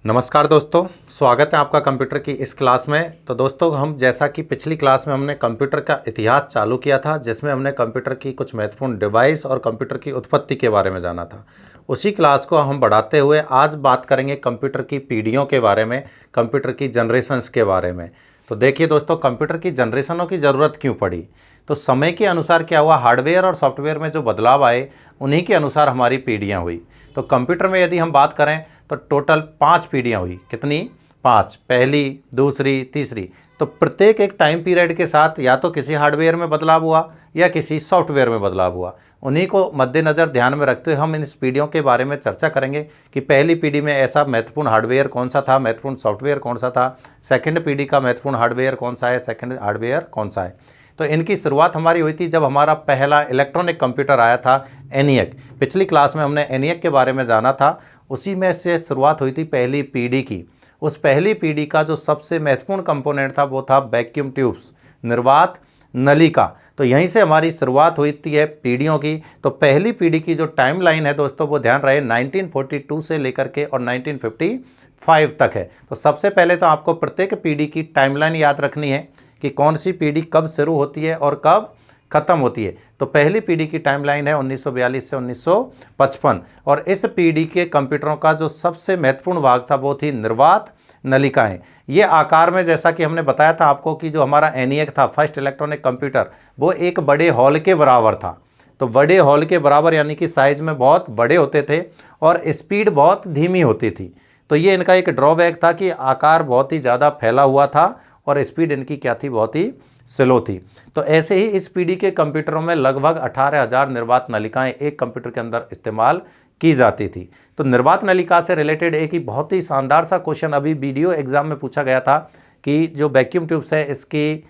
नमस्कार दोस्तों, स्वागत है आपका कंप्यूटर की इस क्लास में। तो दोस्तों, हम जैसा कि पिछली क्लास में हमने कंप्यूटर का इतिहास चालू किया था, जिसमें हमने कंप्यूटर की कुछ महत्वपूर्ण डिवाइस और कंप्यूटर की उत्पत्ति के बारे में जाना था। उसी क्लास को हम बढ़ाते हुए आज बात करेंगे कंप्यूटर की पीढ़ियों के बारे में, कंप्यूटर की जनरेशन्स के बारे में। तो देखिए दोस्तों, कंप्यूटर की जनरेशनों की ज़रूरत क्यों पड़ी? तो समय के अनुसार क्या हुआ, हार्डवेयर और सॉफ्टवेयर में जो बदलाव आए, उन्हीं के अनुसार हमारी पीढ़ियाँ हुई। तो कंप्यूटर में यदि हम बात करें तो टोटल 5 पीढ़ियाँ हुई। कितनी? 5। पहली, दूसरी, तीसरी। तो प्रत्येक एक टाइम पीरियड के साथ या तो किसी हार्डवेयर में बदलाव हुआ या किसी सॉफ्टवेयर में बदलाव हुआ। उन्हीं को मद्देनज़र ध्यान में रखते हुए हम इन पीढ़ियों के बारे में चर्चा करेंगे कि पहली पीढ़ी में ऐसा महत्वपूर्ण हार्डवेयर कौन सा था, महत्वपूर्ण सॉफ्टवेयर कौन सा था, सेकंड पीढ़ी का महत्वपूर्ण हार्डवेयर कौन सा है, सेकंड हार्डवेयर कौन सा है। तो इनकी शुरुआत हमारी हुई थी जब हमारा पहला इलेक्ट्रॉनिक कंप्यूटर आया था, एनियक। पिछली क्लास में हमने एनियक के बारे में जाना था। उसी में से शुरुआत हुई थी पहली पीढ़ी की। उस पहली पीढ़ी का जो सबसे महत्वपूर्ण कंपोनेंट था वो था वैक्यूम ट्यूब्स, निर्वात नलिका। तो यहीं से हमारी शुरुआत हुई थी है पीढ़ियों की। तो पहली पीढ़ी की जो टाइमलाइन है दोस्तों, वो ध्यान रहे 1942 से लेकर के और 1955 तक है। तो सबसे पहले तो आपको प्रत्येक पीढ़ी की टाइमलाइन याद रखनी है कि कौन सी पीढ़ी कब शुरू होती है और कब खत्म होती है। तो पहली पीढ़ी की टाइमलाइन है 1942 से 1955 और इस पीढ़ी के कंप्यूटरों का जो सबसे महत्वपूर्ण भाग था वो थी निर्वात नलिकाएं। ये आकार में, जैसा कि हमने बताया था आपको, कि जो हमारा एनियक था, फर्स्ट इलेक्ट्रॉनिक कंप्यूटर, वो एक बड़े हॉल के बराबर था। तो बड़े हॉल के बराबर यानी कि साइज में बहुत बड़े होते थे और स्पीड बहुत धीमी होती थी। तो ये इनका एक ड्रॉबैक था कि आकार बहुत ही ज़्यादा फैला हुआ था और स्पीड इनकी क्या थी, बहुत ही स्लो थी। तो ऐसे ही इस पीढ़ी के कंप्यूटरों में लगभग 18,000 निर्वात नलिकाएं एक कंप्यूटर के अंदर इस्तेमाल की जाती थी। तो निर्वात नलिका से रिलेटेड एक ही बहुत ही शानदार सा क्वेश्चन अभी वीडियो एग्जाम में पूछा गया था कि जो वैक्यूम ट्यूब्स है, इसकी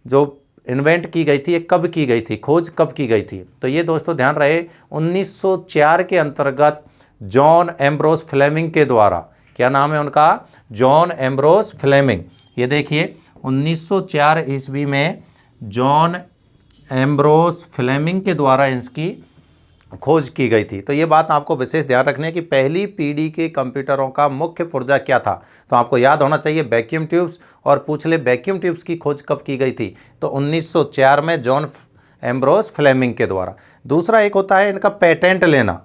जो इन्वेंट की गई थी, ये कब की गई थी, खोज कब की गई थी? तो ये दोस्तों ध्यान रहे 1904 के अंतर्गत जॉन एम्ब्रोस फ्लेमिंग के द्वारा। क्या नाम है उनका? John Ambrose Fleming. ये देखिए 1904 ईस्वी में जॉन एम्ब्रोस फ्लेमिंग के द्वारा इसकी खोज की गई थी। तो ये बात आपको विशेष ध्यान रखनी है कि पहली पीढ़ी के कंप्यूटरों का मुख्य पुर्जा क्या था। तो आपको याद होना चाहिए वैक्यूम ट्यूब्स, और पूछ ले वैक्यूम ट्यूब्स की खोज कब की गई थी? तो 1904 में जॉन एम्ब्रोस फ्लेमिंग के द्वारा। दूसरा एक होता है इनका पेटेंट लेना।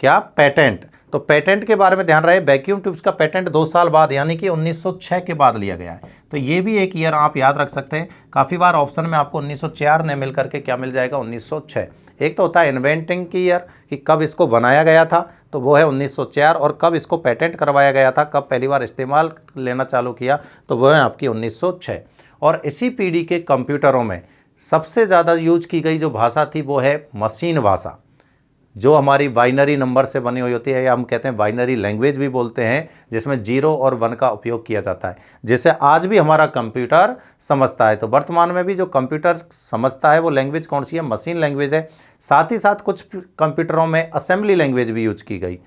क्या? पेटेंट। तो पेटेंट के बारे में ध्यान रहे, वैक्यूम ट्यूब्स का पेटेंट 2 साल बाद यानी कि 1906 के बाद लिया गया है। तो ये भी एक ईयर आप याद रख सकते हैं। काफ़ी बार ऑप्शन में आपको 1904 ने मिल करके क्या मिल जाएगा, 1906। एक तो होता है इन्वेंटिंग की ईयर कि कब इसको बनाया गया था, तो वो है 1904, और कब इसको पेटेंट करवाया गया था, कब पहली बार इस्तेमाल लेना चालू किया, तो वो है आपकी 1906। और इसी पीढ़ी के कंप्यूटरों में सबसे ज़्यादा यूज की गई जो भाषा थी वो है मशीन भाषा, जो हमारी बाइनरी नंबर से बनी हुई होती है, या हम कहते हैं बाइनरी लैंग्वेज भी बोलते हैं, जिसमें 0 और 1 का उपयोग किया जाता है, जिसे आज भी हमारा कंप्यूटर समझता है। तो वर्तमान में भी जो कंप्यूटर समझता है वो लैंग्वेज कौन सी है? मशीन लैंग्वेज है। साथ ही साथ कुछ कंप्यूटरों में असेंबली लैंग्वेज भी यूज की गई।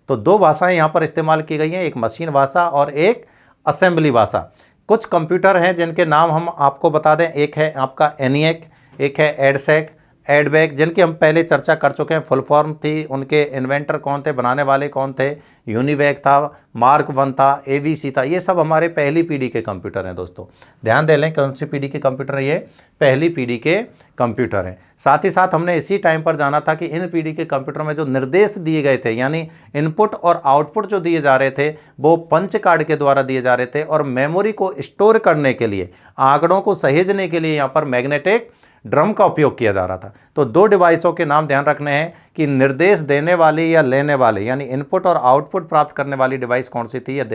तो 2 भाषाएं यहाँ पर इस्तेमाल की गई हैं, एक मशीन भाषा और एक असेंबली भाषा। कुछ कंप्यूटर हैं जिनके नाम हम आपको बता दें, एक है आपका एनियक, एक है एडसेक, एडबैक, जिनकी हम पहले चर्चा कर चुके हैं। फुल फॉर्म थी, उनके इन्वेंटर कौन थे, बनाने वाले कौन थे? यूनिवैक था, मार्क 1 था, एबीसी था। ये सब हमारे पहली पीढ़ी के कंप्यूटर हैं दोस्तों। ध्यान दे लें कौन सी पीढ़ी के कंप्यूटर है ये? पहली पीढ़ी के कंप्यूटर हैं। साथ ही साथ हमने इसी टाइम पर जाना था कि इन पीढ़ी के कंप्यूटर में जो निर्देश दिए गए थे, यानी इनपुट और आउटपुट जो दिए जा रहे थे, वो पंच कार्ड के द्वारा दिए जा रहे थे, और मेमोरी को स्टोर करने के लिए, आंकड़ों को सहेजने के लिए यहाँ पर मैग्नेटिक ड्रम का उपयोग किया जा रहा था। तो 2 डिवाइसों के नाम ध्यान रखने हैं कि निर्देश देने वाली या लेने वाले, यानी इनपुट और आउटपुट प्राप्त करने वाली डिवाइस कौन सी थी, या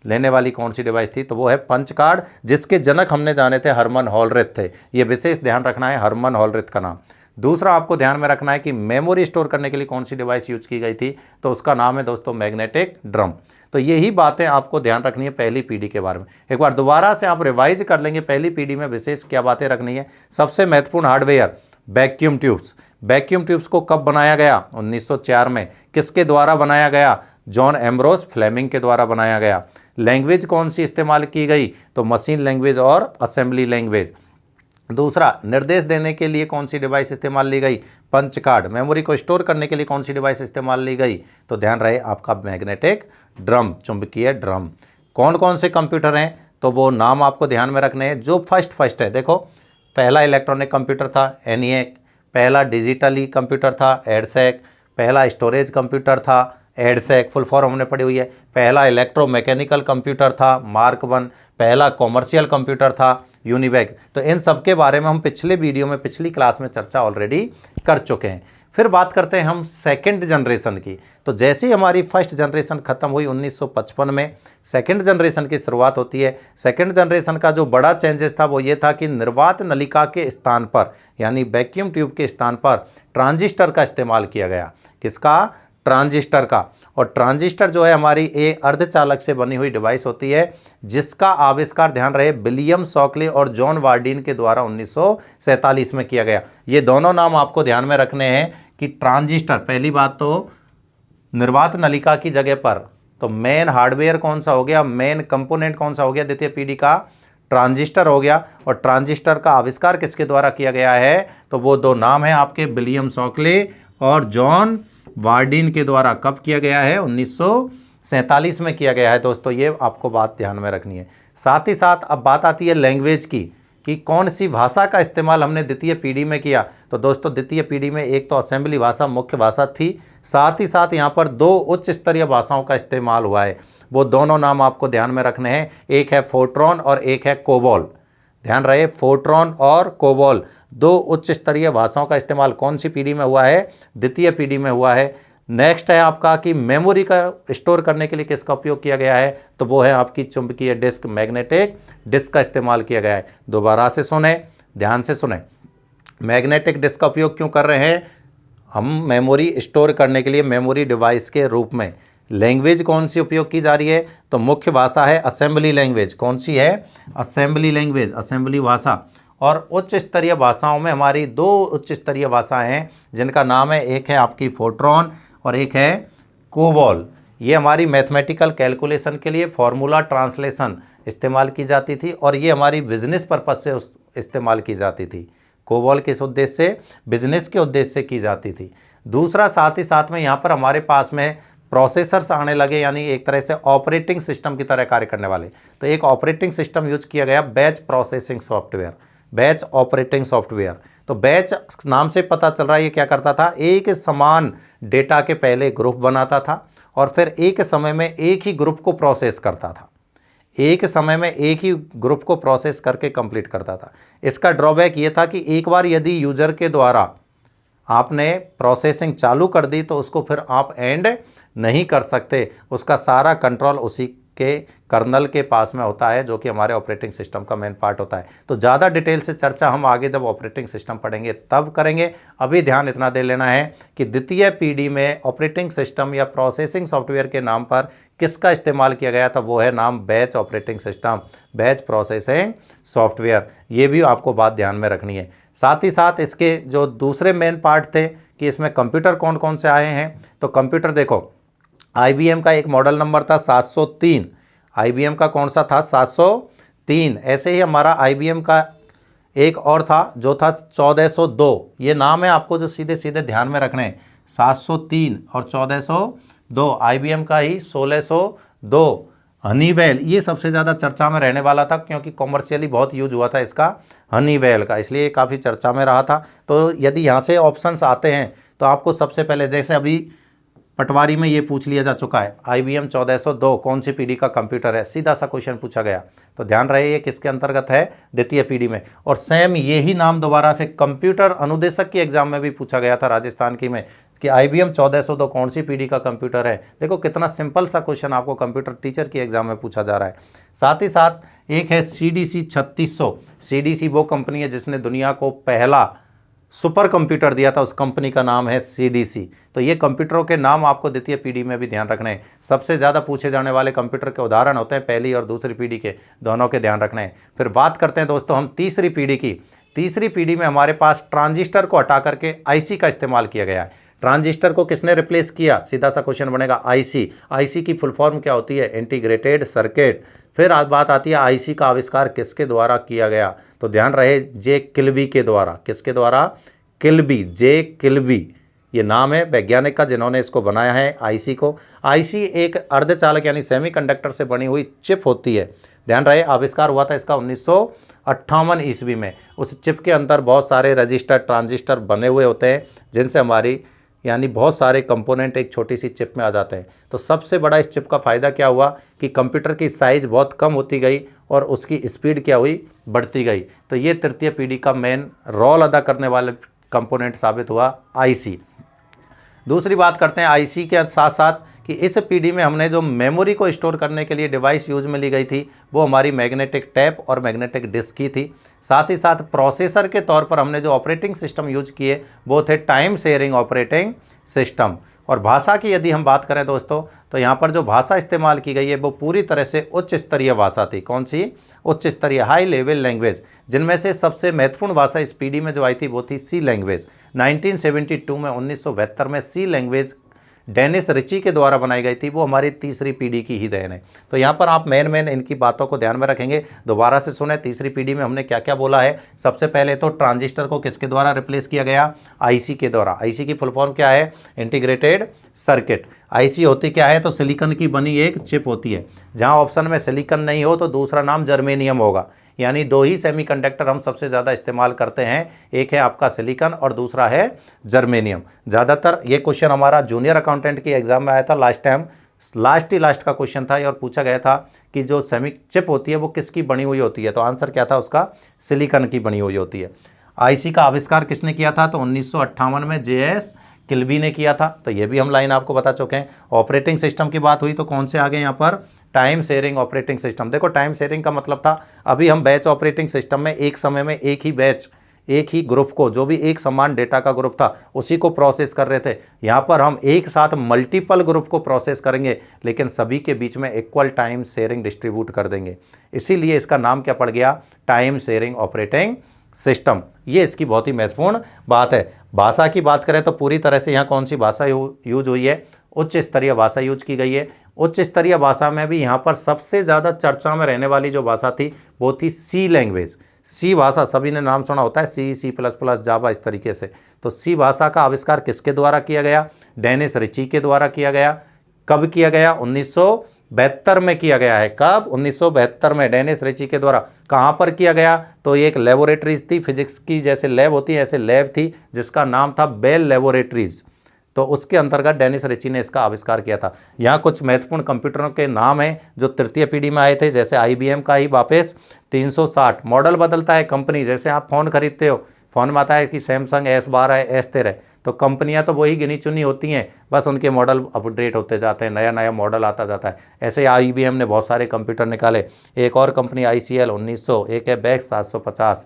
लेने वाली कौन सी डिवाइस थी? तो वो है पंच कार्ड, जिसके जनक हमने जाने थे हरमन हॉलरिथ थे। ये विशेष ध्यान रखना है, हरमन हॉलरिथ का नाम। दूसरा आपको ध्यान में रखना है कि मेमोरी स्टोर करने के लिए कौन सी डिवाइस यूज की गई थी, तो उसका नाम है दोस्तों मैग्नेटिक ड्रम। तो यही बातें आपको ध्यान रखनी है पहली पीढ़ी के बारे में। एक बार दोबारा से आप रिवाइज कर लेंगे, पहली पीढ़ी में विशेष क्या बातें रखनी है। सबसे महत्वपूर्ण hardware vacuum tubes. Vacuum tubes को कब बनाया गया? 1904 में। किसके द्वारा बनाया गया? जॉन एम्ब्रोस फ्लेमिंग के द्वारा बनाया गया। लैंग्वेज कौन सी इस्तेमाल की गई? तो मशीन लैंग्वेज और असेंबली लैंग्वेज। दूसरा, निर्देश देने के लिए कौन सी डिवाइस इस्तेमाल ली गई? Punch card. मेमोरी को स्टोर करने के लिए कौन सी डिवाइस इस्तेमाल ली गई? तो ध्यान रहे आपका मैग्नेटिक ड्रम, चुंबकीय ड्रम। कौन कौन से कंप्यूटर हैं, तो वो नाम आपको ध्यान में रखने हैं। जो फर्स्ट है, देखो पहला इलेक्ट्रॉनिक कंप्यूटर था ENIAC, पहला डिजिटली कंप्यूटर था EDSEC, पहला स्टोरेज कंप्यूटर था EDSEC, फुल फॉर्म हमने पढ़ी हुई है। पहला इलेक्ट्रोमैकेनिकल कंप्यूटर था मार्क 1, पहला कॉमर्शियल कंप्यूटर था यूनिवैक। तो इन सब के बारे में हम पिछले वीडियो में, पिछली क्लास में चर्चा ऑलरेडी कर चुके हैं। फिर बात करते हैं हम सेकंड जनरेशन की। तो जैसे ही हमारी फर्स्ट जनरेशन खत्म हुई 1955 में, सेकंड जनरेशन की शुरुआत होती है। सेकंड जनरेशन का जो बड़ा चेंजेस था वो ये था कि निर्वात नलिका के स्थान पर, यानी वैक्यूम ट्यूब के स्थान पर ट्रांजिस्टर का इस्तेमाल किया गया। किसका? ट्रांजिस्टर का। और ट्रांजिस्टर जो है हमारी एक अर्धचालक से बनी हुई डिवाइस होती है, जिसका आविष्कार, ध्यान रहे, विलियम शॉकले और जॉन वार्डिन के द्वारा 1947 में किया गया। ये दोनों नाम आपको ध्यान में रखने हैं कि ट्रांजिस्टर, पहली बात तो निर्वात नलिका की जगह पर, तो मेन हार्डवेयर कौन सा हो गया, मेन कंपोनेंट कौन सा हो गया द्वितीय पीढ़ी का? ट्रांजिस्टर हो गया। और ट्रांजिस्टर का आविष्कार किसके द्वारा किया गया है, तो वो दो नाम हैं आपके, विलियम शॉकले और जॉन वार्डिन के द्वारा। कब किया गया है? 1947 में किया गया है दोस्तों। ये आपको बात ध्यान में रखनी है। साथ ही साथ अब बात आती है लैंग्वेज की, कि कौन सी भाषा का इस्तेमाल हमने द्वितीय पीढ़ी में किया। तो दोस्तों द्वितीय पीढ़ी में एक तो असेंबली भाषा मुख्य भाषा थी, साथ ही साथ यहाँ पर दो उच्च स्तरीय भाषाओं का इस्तेमाल हुआ है। वो दोनों नाम आपको ध्यान में रखने हैं, एक है फोर्ट्रॉन और एक है कोबोल। ध्यान रहे, फोर्ट्रॉन और कोबोल, दो उच्च स्तरीय भाषाओं का इस्तेमाल कौन सी पीढ़ी में हुआ है? द्वितीय पीढ़ी में हुआ है। नेक्स्ट है आपका कि मेमोरी का स्टोर करने के लिए किसका उपयोग किया गया है, तो वो है आपकी चुंबकीय डिस्क, मैग्नेटिक डिस्क का इस्तेमाल किया गया है। दोबारा से सुने, ध्यान से सुने, मैग्नेटिक डिस्क का उपयोग क्यों कर रहे हैं हम? मेमोरी स्टोर करने के लिए, मेमोरी डिवाइस के रूप में। लैंग्वेज कौन सी उपयोग की जा रही है, तो मुख्य भाषा है असेंबली लैंग्वेज। कौन सी है? असेंबली लैंग्वेज, असेंबली भाषा। और उच्च स्तरीय भाषाओं में हमारी दो उच्च स्तरीय भाषाएं हैं, जिनका नाम है, एक है आपकी फोर्ट्रॉन और एक है कोबोल। ये हमारी मैथमेटिकल कैलकुलेशन के लिए फॉर्मूला ट्रांसलेशन इस्तेमाल की जाती थी, और ये हमारी बिजनेस पर्पज से इस्तेमाल की जाती थी। कोबोल किस उद्देश्य से? बिजनेस के उद्देश्य से की जाती थी। दूसरा, साथ ही साथ में यहाँ पर हमारे पास में प्रोसेसर्स आने लगे, यानी एक तरह से ऑपरेटिंग सिस्टम की तरह कार्य करने वाले। तो एक ऑपरेटिंग सिस्टम यूज किया गया, batch processing software, batch operating software. तो बैच नाम से पता चल रहा है ये क्या करता था, एक समान डेटा के पहले ग्रुप बनाता था और फिर एक समय में एक ही ग्रुप को प्रोसेस करता था, एक समय में एक ही ग्रुप को प्रोसेस करके कंप्लीट करता था। इसका ड्रॉबैक ये था कि एक बार यदि यूजर के द्वारा आपने प्रोसेसिंग चालू कर दी तो उसको फिर आप एंड नहीं कर सकते, उसका सारा कंट्रोल उसी के कर्नल के पास में होता है, जो कि हमारे ऑपरेटिंग सिस्टम का मेन पार्ट होता है। तो ज़्यादा डिटेल से चर्चा हम आगे जब ऑपरेटिंग सिस्टम पढ़ेंगे तब करेंगे। अभी ध्यान इतना दे लेना है कि द्वितीय पीढ़ी में ऑपरेटिंग सिस्टम या प्रोसेसिंग सॉफ्टवेयर के नाम पर किसका इस्तेमाल किया गया था, वो है नाम batch operating system, batch processing software. ये भी आपको बात ध्यान में रखनी है। साथ ही साथ इसके जो दूसरे मेन पार्ट थे कि इसमें कंप्यूटर कौन कौन से आए हैं, तो कंप्यूटर देखो, IBM का एक मॉडल नंबर था 703, IBM का कौन सा था? 703। ऐसे ही हमारा IBM का एक और था जो था 1402। ये नाम है आपको जो सीधे सीधे ध्यान में रखने हैं, 703 और 1402, IBM का ही 1602। हनीवेल, ये सबसे ज़्यादा चर्चा में रहने वाला था क्योंकि कॉमर्शियली बहुत यूज हुआ था इसका, हनीवेल का, इसलिए काफ़ी चर्चा में रहा था। तो यदि यहाँ से ऑप्शंस आते हैं तो आपको सबसे पहले, जैसे अभी पटवारी में ये पूछ लिया जा चुका है, IBM 1402 कौन सी पीढ़ी का कंप्यूटर है, सीधा सा क्वेश्चन पूछा गया। तो ध्यान रहे ये किसके अंतर्गत है? द्वितीय पीढ़ी में। और सेम यही नाम दोबारा से कंप्यूटर अनुदेशक की एग्जाम में भी पूछा गया था राजस्थान की में, कि IBM 1402 कौन सी पीढ़ी का कंप्यूटर है। देखो कितना सिंपल सा क्वेश्चन आपको कंप्यूटर टीचर की एग्जाम में पूछा जा रहा है। साथ ही साथ एक है CDC 3600। CDC वो कंपनी है जिसने दुनिया को पहला सुपर कंप्यूटर दिया था, उस कंपनी का नाम है CDC। तो ये कंप्यूटरों के नाम आपको द्वितीय पीढ़ी में भी ध्यान रखने हैं। सबसे ज़्यादा पूछे जाने वाले कंप्यूटर के उदाहरण होते हैं पहली और दूसरी पीढ़ी के, दोनों के ध्यान रखने हैं। फिर बात करते हैं दोस्तों हम तीसरी पीढ़ी की। तीसरी पीढ़ी में हमारे पास ट्रांजिस्टर को हटा करके IC का इस्तेमाल किया गया है। ट्रांजिस्टर को किसने रिप्लेस किया? सीधा सा क्वेश्चन बनेगा IC की फुल फॉर्म क्या होती है? Integrated circuit. फिर आज बात आती है IC का आविष्कार किसके द्वारा किया गया? तो ध्यान रहे, जे किल्बी के द्वारा। किसके द्वारा? किल्बी, जे किल्बी। ये नाम है वैज्ञानिक का जिन्होंने इसको बनाया है आईसी को। आईसी एक अर्धचालक यानी सेमीकंडक्टर से बनी हुई चिप होती है। ध्यान रहे आविष्कार हुआ था इसका 1958 ईस्वी में। उस चिप के अंदर बहुत सारे रजिस्टर ट्रांजिस्टर बने हुए होते हैं जिनसे हमारी यानी बहुत सारे कंपोनेंट एक छोटी सी चिप में आ जाते हैं। तो सबसे बड़ा इस चिप का फ़ायदा क्या हुआ कि कंप्यूटर की साइज़ बहुत कम होती गई और उसकी स्पीड क्या हुई, बढ़ती गई। तो ये तृतीय पीढ़ी का मेन रोल अदा करने वाले कंपोनेंट साबित हुआ आईसी। दूसरी बात करते हैं आईसी के साथ साथ कि इस पीढ़ी में हमने जो मेमोरी को स्टोर करने के लिए डिवाइस यूज में ली गई थी वो हमारी मैग्नेटिक टैप और मैग्नेटिक डिस्क की थी। साथ ही साथ प्रोसेसर के तौर पर हमने जो ऑपरेटिंग सिस्टम यूज किए वो थे टाइम शेयरिंग ऑपरेटिंग सिस्टम। और भाषा की यदि हम बात करें दोस्तों तो यहाँ पर जो भाषा इस्तेमाल की गई है वो पूरी तरह से उच्च स्तरीय भाषा थी। कौन सी? उच्च स्तरीय हाई लेवल लैंग्वेज, जिनमें से सबसे महत्वपूर्ण भाषा इस पीढ़ी में जो आई थी वो थी सी लैंग्वेज। 1972 में 1972 में सी लैंग्वेज डेनिस रिची के द्वारा बनाई गई थी, वो हमारी तीसरी पीढ़ी की ही देन है। तो यहाँ पर आप मेन इनकी बातों को ध्यान में रखेंगे। दोबारा से सुने, तीसरी पीढ़ी में हमने क्या क्या बोला है। सबसे पहले तो ट्रांजिस्टर को किसके द्वारा रिप्लेस किया गया? आईसी के द्वारा। आईसी की फुल फॉर्म क्या है? Integrated circuit. आईसी होती क्या है? तो सिलिकॉन की बनी एक चिप होती है। जहाँ ऑप्शन में सिलिकॉन नहीं हो तो दूसरा नाम जर्मेनियम होगा। यानी दो ही सेमीकंडक्टर हम सबसे ज़्यादा इस्तेमाल करते हैं, एक है आपका सिलिकॉन और दूसरा है जर्मेनियम। ज़्यादातर ये क्वेश्चन हमारा जूनियर अकाउंटेंट की एग्जाम में आया था लास्ट टाइम, लास्ट का क्वेश्चन था और पूछा गया था कि जो सेमी चिप होती है वो किसकी बनी हुई होती है, तो आंसर क्या था उसका? सिलिकॉन की बनी हुई होती है। आईसी का आविष्कार किसने किया था? तो 1958 में जे.एस. किल्बी ने किया था। तो ये भी हम लाइन आपको बता चुके हैं। ऑपरेटिंग सिस्टम की बात हुई तो कौन से आ गए यहाँ पर? Time sharing operating system. देखो टाइम शेयरिंग का मतलब था अभी हम बैच ऑपरेटिंग सिस्टम में एक समय में एक ही बैच, एक ही ग्रुप को, जो भी एक समान डेटा का ग्रुप था उसी को प्रोसेस कर रहे थे। यहाँ पर हम एक साथ मल्टीपल ग्रुप को प्रोसेस करेंगे लेकिन सभी के बीच में इक्वल टाइम शेयरिंग डिस्ट्रीब्यूट कर देंगे। इसीलिए इसका नाम क्या पड़ गया? Time sharing operating system. ये इसकी बहुत ही महत्वपूर्ण बात है। भाषा की बात करें तो पूरी तरह से यहाँ कौन सी भाषा यूज हुई है? उच्च स्तरीय भाषा यूज की गई है। उच्च स्तरीय भाषा में भी यहाँ पर सबसे ज़्यादा चर्चा में रहने वाली जो भाषा थी वो थी सी लैंग्वेज। सी भाषा सभी ने नाम सुना होता है, C++, जावा, इस तरीके से। तो सी भाषा का आविष्कार किसके द्वारा किया गया? डेनिस रिची के द्वारा किया गया। कब किया गया? 1972 में किया गया है। कब? 1972 में डेनिस रिची के द्वारा। कहाँ पर किया गया? तो ये एक लेबोरेटरीज थी, फिजिक्स की जैसे लैब होती है ऐसे लैब थी जिसका नाम था बेल लेबोरेटरीज। तो उसके अंतर्गत डेनिस रिची ने इसका आविष्कार किया था। यहाँ कुछ महत्वपूर्ण कंप्यूटरों के नाम हैं जो तृतीय पीढ़ी में आए थे, जैसे IBM का ही वापस 360। मॉडल बदलता है कंपनी, जैसे आप फ़ोन खरीदते हो, फ़ोन में आता है कि सैमसंग S12 है, S13, तो कंपनियां तो वही गिनी चुनी होती हैं, बस उनके मॉडल अपडेट होते जाते हैं, नया नया मॉडल आता जाता है। ऐसे IBM ने बहुत सारे कंप्यूटर निकाले। एक और कंपनी ICL 1900, एक है बैक्स 750।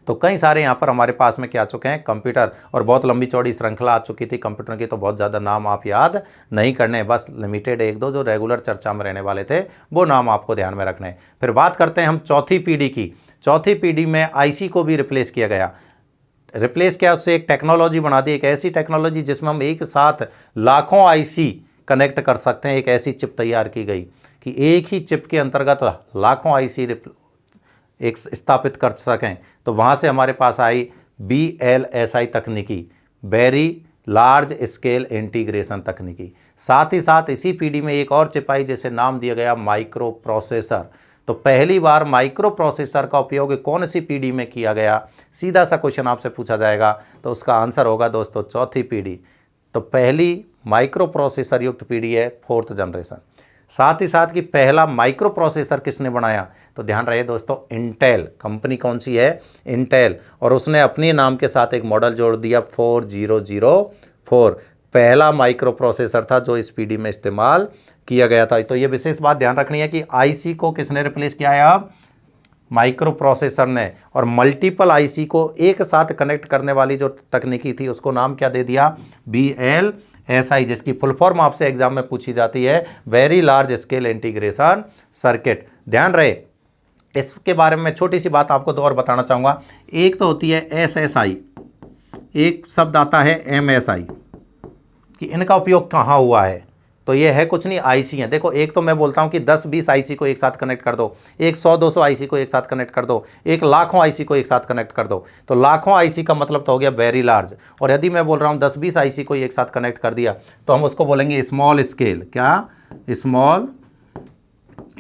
तो कई सारे यहाँ पर हमारे पास में क्या आ चुके हैं? कंप्यूटर। और बहुत लंबी चौड़ी श्रृंखला आ चुकी थी कंप्यूटर की, तो बहुत ज़्यादा नाम आप याद नहीं करने, बस लिमिटेड एक दो जो रेगुलर चर्चा में रहने वाले थे वो नाम आपको ध्यान में रखने। फिर बात करते हैं हम चौथी पीढ़ी की। चौथी पीढ़ी में आईसी को भी रिप्लेस किया गया। रिप्लेस किया, उससे एक टेक्नोलॉजी बना दी, एक ऐसी टेक्नोलॉजी जिसमें हम एक साथ लाखों आईसी कनेक्ट कर सकते हैं। एक ऐसी चिप तैयार की गई कि एक ही चिप के अंतर्गत लाखों आईसी एक स्थापित कर सकें। तो वहाँ से हमारे पास आई BLSI तकनीकी, वेरी लार्ज स्केल इंटीग्रेशन तकनीकी। साथ ही साथ इसी पीढ़ी में एक और चिप आई जिसे नाम दिया गया माइक्रो प्रोसेसर। तो पहली बार माइक्रो प्रोसेसर का उपयोग कौन सी पीढ़ी में किया गया? सीधा सा क्वेश्चन आपसे पूछा जाएगा तो उसका आंसर होगा दोस्तों चौथी पीढ़ी। तो पहली माइक्रो प्रोसेसर युक्त पीढ़ी है 4th जनरेशन। साथ ही साथ कि पहला माइक्रो प्रोसेसर किसने बनाया? तो ध्यान रहे दोस्तों, इंटेल कंपनी। कौन सी है? इंटेल। और उसने अपने नाम के साथ एक मॉडल जोड़ दिया 4004। पहला माइक्रो प्रोसेसर था जो इस पीढ़ी में इस्तेमाल किया गया था। तो ये विशेष बात ध्यान रखनी है कि आईसी को किसने रिप्लेस किया है? अब माइक्रो प्रोसेसर ने। और मल्टीपल आईसी को एक साथ कनेक्ट करने वाली जो तकनीकी थी उसको नाम क्या दे दिया? BLSI, जिसकी फुल फॉर्म आपसे एग्जाम में पूछी जाती है, very large scale integration circuit. ध्यान रहे, इसके बारे में छोटी सी बात आपको दो और बताना चाहूँगा। एक तो होती है SSI, एक शब्द आता है MSI, कि इनका उपयोग कहाँ हुआ है। तो ये है कुछ नहीं, आईसी है। देखो एक तो मैं बोलता हूँ कि 10-20 आईसी को एक साथ कनेक्ट कर दो, एक 100-200 आईसी को एक साथ कनेक्ट कर दो, एक लाखों आईसी को एक साथ कनेक्ट कर दो। तो लाखों आईसी का मतलब तो हो गया वेरी लार्ज। और यदि मैं बोल रहा हूँ 10-20 आईसी को एक साथ कनेक्ट कर दिया तो हम उसको बोलेंगे स्मॉल स्केल। क्या? Small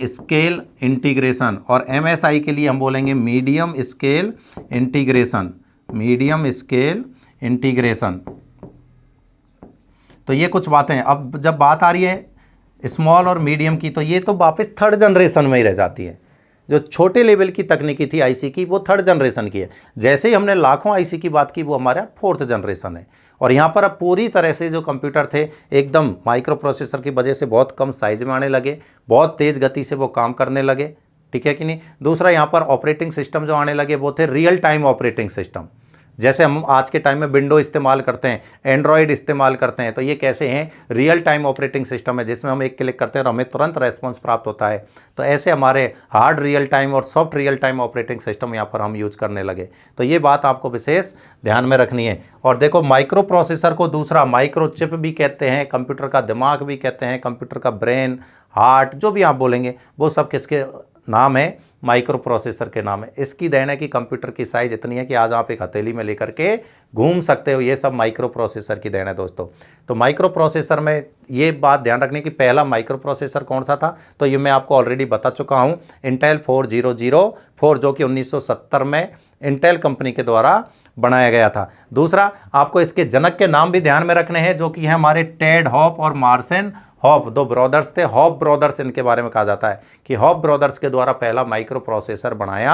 scale integration. और एमएसआई के लिए हम बोलेंगे medium scale integration. Medium scale integration. तो ये कुछ बातें हैं। अब जब बात आ रही है स्मॉल और मीडियम की, तो ये तो वापस थर्ड जनरेशन में ही रह जाती है। जो छोटे लेवल की तकनीकी थी आईसी की, वो थर्ड जनरेशन की है। जैसे ही हमने लाखों आईसी की बात की, वो हमारा फोर्थ जनरेशन है। और यहाँ पर अब पूरी तरह से जो कंप्यूटर थे एकदम माइक्रो प्रोसेसर की वजह से बहुत कम साइज में आने लगे, बहुत तेज़ गति से वो काम करने लगे, ठीक है कि नहीं। दूसरा यहाँ पर ऑपरेटिंग सिस्टम जो आने लगे वो थे रियल टाइम ऑपरेटिंग सिस्टम। जैसे हम आज के टाइम में विंडो इस्तेमाल करते हैं, एंड्रॉयड इस्तेमाल करते हैं, तो ये कैसे हैं? रियल टाइम ऑपरेटिंग सिस्टम है, जिसमें हम एक क्लिक करते हैं और हमें तुरंत रेस्पॉन्स प्राप्त होता है। तो ऐसे हमारे हार्ड रियल टाइम और soft real time operating system यहाँ पर हम यूज करने लगे। तो ये बात आपको विशेष ध्यान में रखनी है। और देखो माइक्रो प्रोसेसर को दूसरा माइक्रो चिप भी कहते हैं, कंप्यूटर का दिमाग भी कहते हैं, कंप्यूटर का ब्रेन, हार्ट, जो भी आप बोलेंगे वो सब किसके नाम है? माइक्रो प्रोसेसर के नाम है। इसकी देन है कि कंप्यूटर की साइज इतनी है कि आज आप एक हथेली में लेकर के घूम सकते हो। ये सब माइक्रो प्रोसेसर की देन है दोस्तों। तो माइक्रो प्रोसेसर में ये बात ध्यान रखने की पहला माइक्रो प्रोसेसर कौन सा था, तो ये मैं आपको ऑलरेडी बता चुका हूँ, इंटेल 4004, जो कि 1970 में इंटेल कंपनी के द्वारा बनाया गया था। दूसरा आपको इसके जनक के नाम भी ध्यान में रखने हैं, जो कि है हमारे टेड हॉप और मार्सन हॉप, दो ब्रदर्स थे। हॉप ब्रदर्स इनके बारे में कहा जाता है कि हॉप ब्रदर्स के द्वारा पहला माइक्रो प्रोसेसर बनाया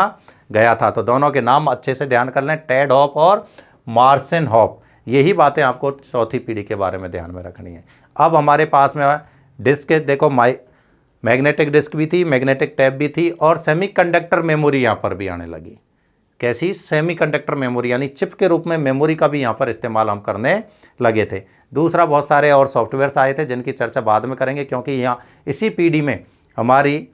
गया था। तो दोनों के नाम अच्छे से ध्यान कर लें, टेड हॉप और मार्सन हॉप। यही बातें आपको चौथी पीढ़ी के बारे में ध्यान में रखनी है। अब हमारे पास में डिस्क है, देखो मैग्नेटिक डिस्क भी थी, मैग्नेटिक टैप भी थी, और सेमीकंडक्टर मेमोरी यहाँ पर भी आने लगी। कैसी? सेमीकंडक्टर मेमोरी, यानी चिप के रूप में मेमोरी का भी यहाँ पर इस्तेमाल हम करने लगे थे। दूसरा बहुत सारे और सॉफ्टवेयर्स आए थे जिनकी चर्चा बाद में करेंगे, क्योंकि यहाँ इसी पीढ़ी में हमारी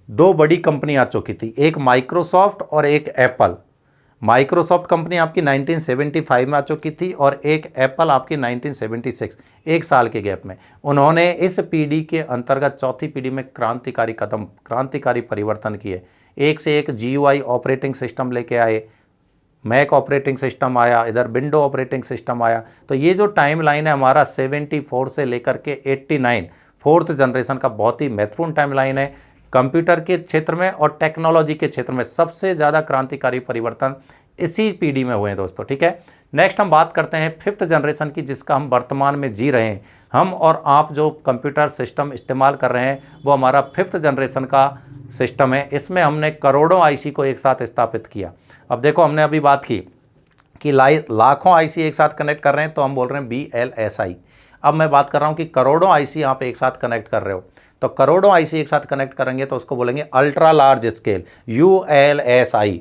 दो बड़ी कंपनी आ चुकी थी, एक माइक्रोसॉफ्ट और एक एप्पल। माइक्रोसॉफ्ट कंपनी आपकी 1975 में आ चुकी थी और एक एप्पल आपकी 1976, एक साल के गैप में। उन्होंने इस पीढ़ी के अंतर्गत चौथी पीढ़ी में क्रांतिकारी कदम, क्रांतिकारी परिवर्तन किए। एक से एक GUI ऑपरेटिंग सिस्टम लेके आए, मैक ऑपरेटिंग सिस्टम आया, इधर विंडो ऑपरेटिंग सिस्टम आया। तो ये जो टाइम लाइन है हमारा 74 से लेकर के 89, फोर्थ जनरेशन का बहुत ही महत्वपूर्ण टाइम लाइन है। कंप्यूटर के क्षेत्र में और टेक्नोलॉजी के क्षेत्र में सबसे ज़्यादा क्रांतिकारी परिवर्तन इसी पीढ़ी में हुए हैं दोस्तों, ठीक है। नेक्स्ट हम बात करते हैं फिफ्थ जनरेशन की, जिसका हम वर्तमान में जी रहे हैं। हम और आप जो कंप्यूटर सिस्टम इस्तेमाल कर रहे हैं वो हमारा फिफ्थ जनरेशन का सिस्टम है। इसमें हमने करोड़ों आईसी को एक साथ स्थापित किया। अब देखो हमने अभी बात की कि लाखों आईसी एक साथ कनेक्ट कर रहे हैं, तो हम बोल रहे हैं BLSI। अब मैं बात कर रहा हूं कि करोड़ों आईसी आप एक साथ कनेक्ट कर रहे हो, तो करोड़ों आईसी एक साथ कनेक्ट करेंगे तो उसको बोलेंगे ultra large scale, ULSI,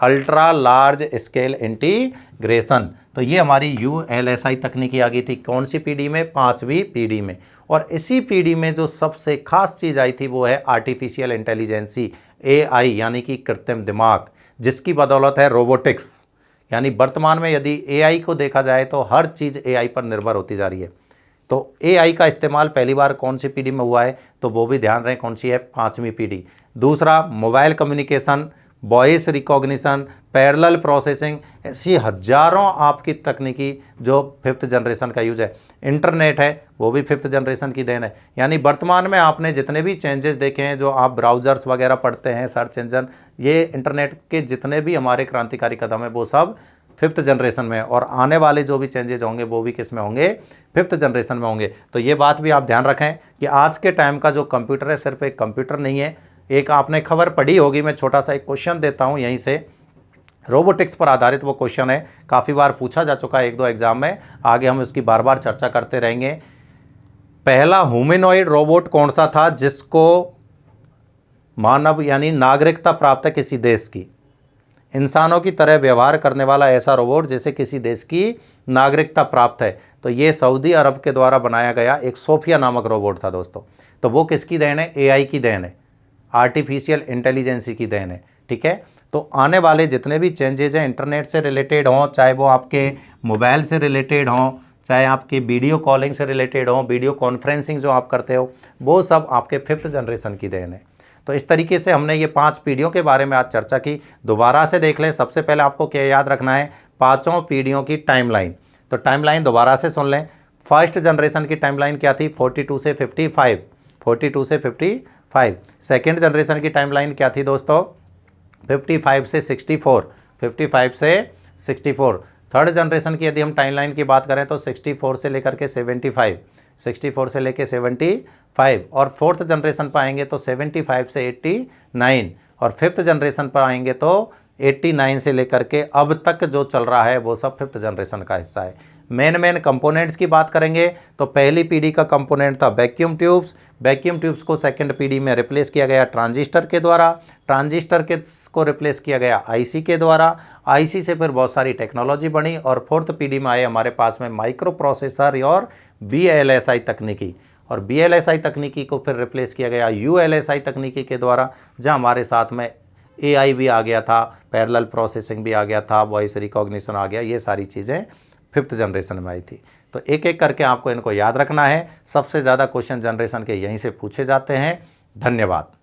ultra large scale integration. तो ये हमारी ULSI तकनीकी आ गई थी कौन सी पीढ़ी में? 5वीं पीढ़ी में। और इसी पीढ़ी में जो सबसे खास चीज़ आई थी वो है आर्टिफिशियल इंटेलिजेंसी, AI, यानी कि कृत्रिम दिमाग, जिसकी बदौलत है रोबोटिक्स। यानी वर्तमान में यदि AI को देखा जाए तो हर चीज़ AI पर निर्भर होती जा रही है। तो AI का इस्तेमाल पहली बार कौन सी पीढ़ी में हुआ है, तो वो भी ध्यान रखें कौन सी है? 5वीं पीढ़ी। दूसरा mobile communication, voice recognition, parallel processing, ऐसी हजारों आपकी तकनीकी जो फिफ्थ जनरेशन का यूज है। इंटरनेट है वो भी फिफ्थ जनरेशन की देन है। यानी वर्तमान में आपने जितने भी चेंजेस देखे हैं, जो आप ब्राउज़र्स वगैरह पढ़ते हैं, सर्च इंजन, ये इंटरनेट के जितने भी हमारे क्रांतिकारी कदम है वो सब फिफ्थ जनरेशन में, और आने वाले जो भी चेंजेस होंगे वो भी किस में होंगे? फिफ्थ जनरेशन में होंगे। तो ये बात भी आप ध्यान रखें कि आज के टाइम का जो कंप्यूटर है सिर्फ एक कंप्यूटर नहीं है। एक आपने खबर पढ़ी होगी, मैं छोटा सा एक क्वेश्चन देता हूं यहीं से, रोबोटिक्स पर आधारित वो क्वेश्चन है, काफ़ी बार पूछा जा चुका है 1-2 एग्जाम में, आगे हम इसकी बार बार चर्चा करते रहेंगे। पहला ह्यूमनॉइड रोबोट कौन सा था जिसको मानव यानी नागरिकता प्राप्त है किसी देश की? इंसानों की तरह व्यवहार करने वाला ऐसा रोबोट जिसे किसी देश की नागरिकता प्राप्त है, तो ये सऊदी अरब के द्वारा बनाया गया एक सोफिया नामक रोबोट था दोस्तों। तो वो किसकी देन है? AI की देन है, आर्टिफिशियल इंटेलिजेंसी की देन है, ठीक है। तो आने वाले जितने भी चेंजेज हैं इंटरनेट से रिलेटेड हों, चाहे वो आपके मोबाइल से रिलेटेड हों, चाहे आपकी वीडियो कॉलिंग से रिलेटेड हो, वीडियो कॉन्फ्रेंसिंग जो आप करते हो, वो सब आपके 5th जनरेशन की देन है। तो इस तरीके से हमने ये 5 पीढ़ियों के बारे में आज चर्चा की। दोबारा से देख लें। सबसे पहले आपको क्या याद रखना है, 5 पीढ़ियों की टाइमलाइन। तो टाइमलाइन दोबारा से सुन लें। फर्स्ट जनरेशन की टाइमलाइन क्या थी, 42 से 55, 42 से 55। सेकेंड जनरेशन की टाइमलाइन क्या थी दोस्तों, 55 से 64, 55 से 64। थर्ड जनरेशन की यदि हम टाइमलाइन की बात करें तो 64 से लेकर के 75, 64 से लेकर 75। और फोर्थ जनरेशन पर आएंगे तो 75 से 89। और फिफ्थ जनरेशन पर आएंगे तो 89 से लेकर के अब तक जो चल रहा है वो सब 5th जनरेशन का हिस्सा है। मेन कंपोनेंट्स की बात करेंगे तो पहली पीढ़ी का कंपोनेंट था वैक्यूम ट्यूब्स। वैक्यूम ट्यूब्स को सेकंड पीढ़ी में रिप्लेस किया गया ट्रांजिस्टर के द्वारा। ट्रांजिस्टर के को रिप्लेस किया गया आईसी के द्वारा। आईसी से फिर बहुत सारी टेक्नोलॉजी बनी और फोर्थ पीढ़ी में आए हमारे पास में माइक्रो प्रोसेसर और बीएलएसआई तकनीकी। और बीएलएसआई तकनीकी को फिर रिप्लेस किया गया यूएलएसआई तकनीकी के द्वारा, जहाँ हमारे साथ में एआई भी आ गया था, पैरेलल प्रोसेसिंग भी आ गया था, वॉइस रिकॉग्निशन आ गया। ये सारी चीज़ें 5th जनरेशन में आई थी। तो एक एक करके आपको इनको याद रखना है। सबसे ज़्यादा क्वेश्चन जनरेशन के यहीं से पूछे जाते हैं। धन्यवाद।